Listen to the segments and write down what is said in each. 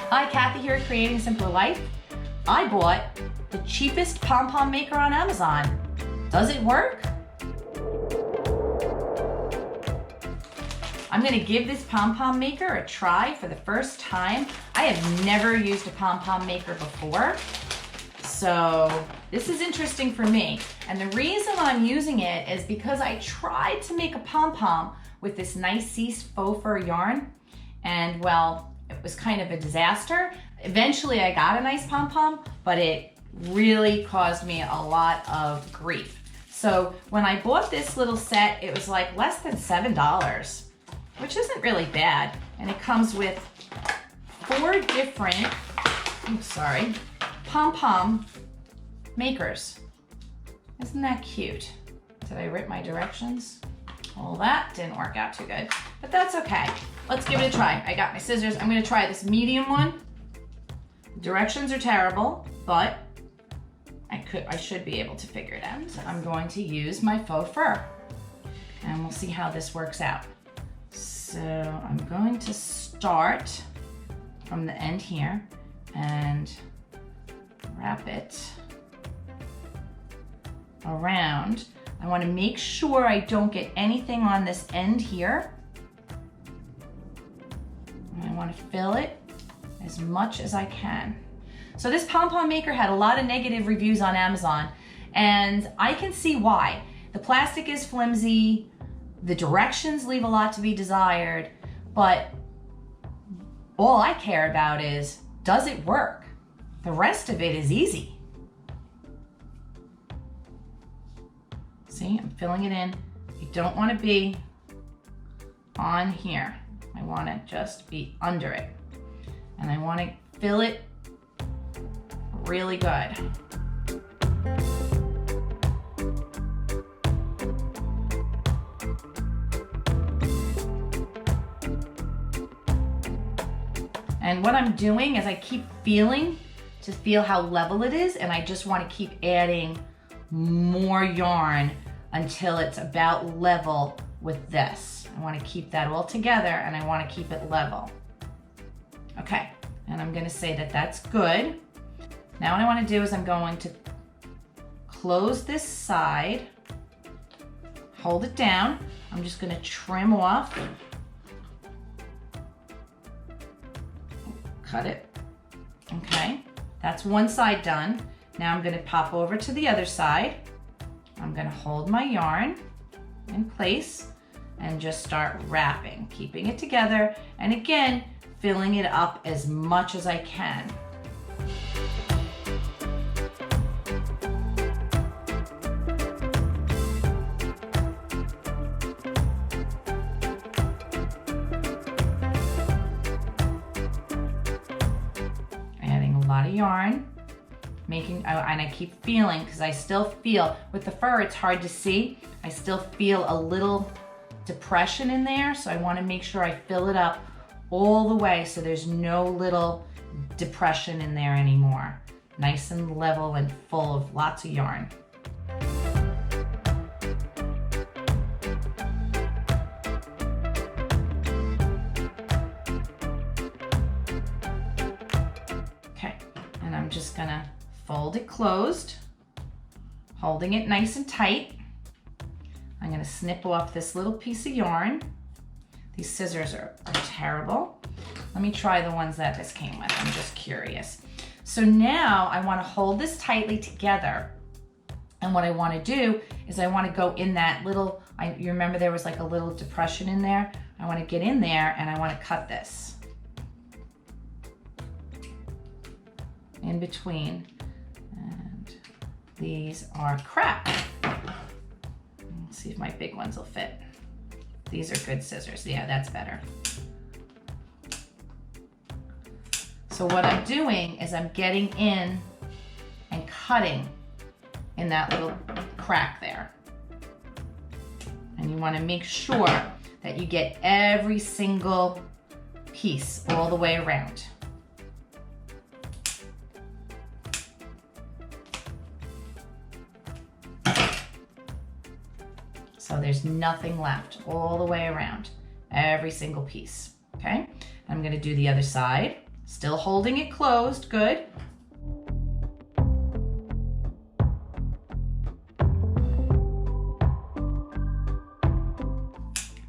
Hi, Kathy here at Creating Simpler Life. I bought the cheapest Pom Pom maker on Amazon. Does it work? I'm gonna give this Pom Pom maker a try for the first time. I have never used a Pom Pom maker before, so this is interesting for me. And the reason I'm using it is because I tried to make a Pom Pom with this nice faux fur yarn, and well, it was kind of a disaster. Eventually I got a nice Pom Pom, but it really caused me a lot of grief. So when I bought this little set, it was like less than $7, which isn't really bad. And it comes with 4 different, Pom Pom makers. Isn't that cute? Did I rip my directions? Well, that didn't work out too good, but that's okay. Let's give it a try. I got my scissors. I'm gonna try this medium one. Directions are terrible, but I should be able to figure it out. So I'm going to use my faux fur, and we'll see how this works out. So I'm going to start from the end here and wrap it around. I want to make sure I don't get anything on this end here. And I want to fill it as much as I can. So this Pom Pom maker had a lot of negative reviews on Amazon, and I can see why. The plastic is flimsy, the directions leave a lot to be desired, but all I care about is, does it work? The rest of it is easy. See, I'm filling it in. You don't want to be on here. I want to just be under it. And I want to fill it really good. And what I'm doing is I keep feeling to feel how level it is, and I just want to keep adding more yarn until it's about level with this. I want to keep that all together, and I want to keep it level. Okay, and I'm going to say that that's good. Now what I want to do is I'm going to close this side, hold it down. I'm just going to trim off, cut it. Okay, that's one side done. Now I'm going to pop over to the other side. I'm going to hold my yarn in place and just start wrapping, keeping it together, and again, filling it up as much as I can. Adding a lot of yarn. And I keep feeling, because I still feel, with the fur it's hard to see, I still feel a little depression in there, so I want to make sure I fill it up all the way so there's no little depression in there anymore. Nice and level and full of lots of yarn. Okay, and I'm just gonna fold it closed, holding it nice and tight. I'm going to snip off this little piece of yarn. These scissors are terrible. Let me try the ones that this came with. I'm just curious. So now I want to hold this tightly together. And what I want to do is I want to go in that little, you remember there was like a little depression in there? I want to get in there and I want to cut this in between. These are crap. Let's see if my big ones will fit. These are good scissors. Yeah, that's better. So what I'm doing is I'm getting in and cutting in that little crack there. And you want to make sure that you get every single piece all the way around. So there's nothing left all the way around, every single piece, okay? I'm gonna do the other side. Still holding it closed, good.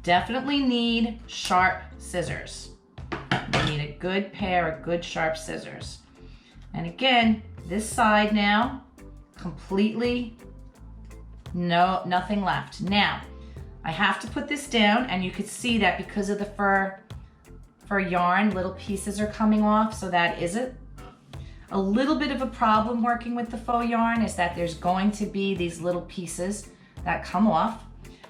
Definitely need sharp scissors. You need a good pair of good sharp scissors. And again, this side now, completely nothing left. Now, I have to put this down, and you could see that because of the fur yarn, little pieces are coming off, so that is it. A little bit of a problem working with the faux yarn is that there's going to be these little pieces that come off.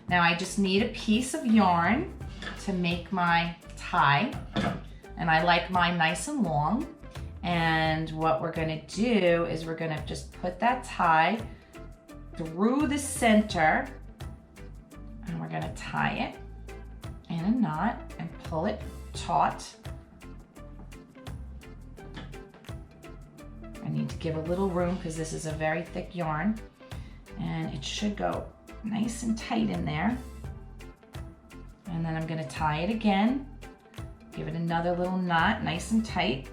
Now I just need a piece of yarn to make my tie, and I like mine nice and long. And what we're gonna do is we're gonna just put that tie through the center, and we're gonna tie it in a knot and pull it taut. I need to give a little room because this is a very thick yarn, and it should go nice and tight in there. And then I'm gonna tie it again, give it another little knot, nice and tight.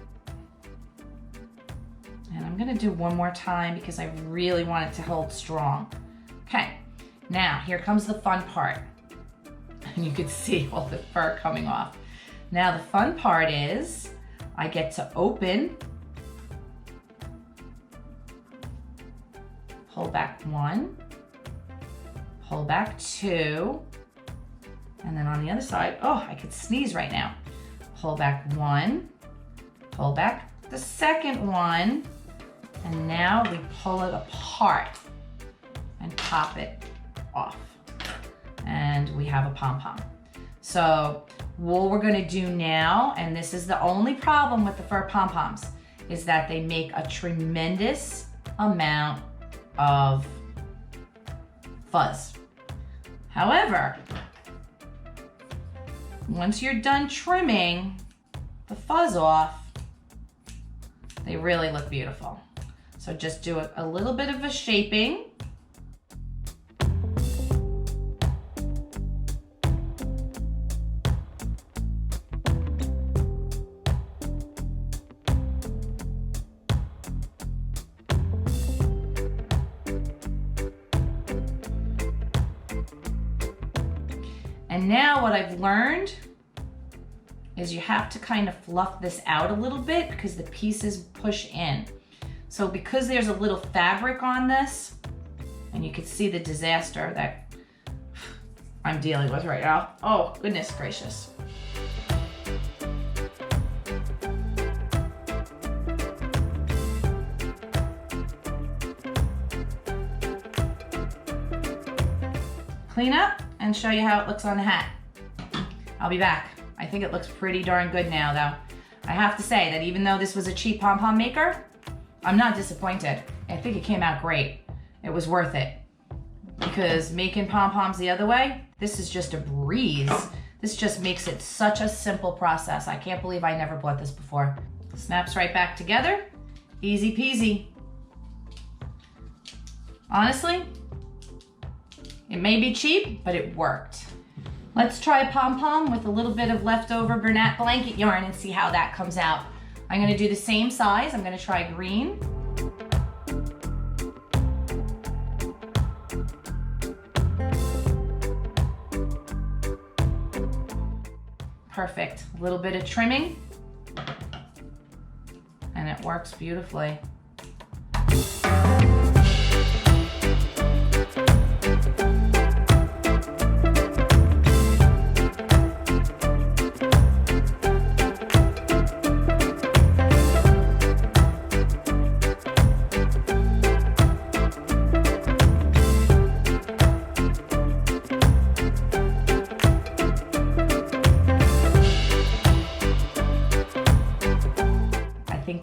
And I'm gonna do one more time because I really want it to hold strong. Okay, now here comes the fun part. And you can see all the fur coming off. Now the fun part is I get to open, pull back one, pull back two, and then on the other side, oh, I could sneeze right now. Pull back one, pull back the second one, and now we pull it apart and pop it off. And we have a pom-pom. So what we're gonna do now, and this is the only problem with the fur pom-poms, is that they make a tremendous amount of fuzz. However, once you're done trimming the fuzz off, they really look beautiful. So just do a little bit of a shaping. And now what I've learned is you have to kind of fluff this out a little bit because the pieces push in. So because there's a little fabric on this, and you can see the disaster that I'm dealing with right now. Oh, goodness gracious. Clean up and show you how it looks on the hat. I'll be back. I think it looks pretty darn good now though. I have to say that even though this was a cheap pom-pom maker, I'm not disappointed. I think it came out great. It was worth it. Because making pom-poms the other way, this is just a breeze. This just makes it such a simple process. I can't believe I never bought this before. Snaps right back together. Easy peasy. Honestly, it may be cheap, but it worked. Let's try a pom-pom with a little bit of leftover Bernat blanket yarn and see how that comes out. I'm gonna do the same size. I'm gonna try green. Perfect. A little bit of trimming, and it works beautifully.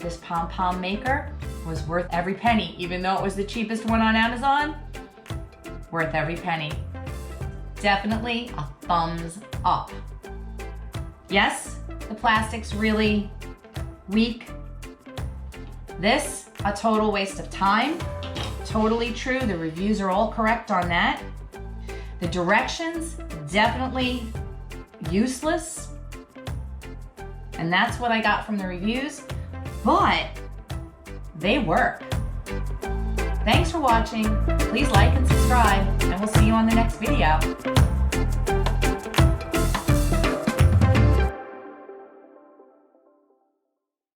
This pom-pom maker was worth every penny, even though it was the cheapest one on Amazon. Worth every penny. Definitely a thumbs up. Yes, the plastic's really weak. This, a total waste of time. Totally true, the reviews are all correct on that. The directions, definitely useless. And that's what I got from the reviews. but they work. Thanks for watching. Please like and subscribe, and we'll see you on the next video.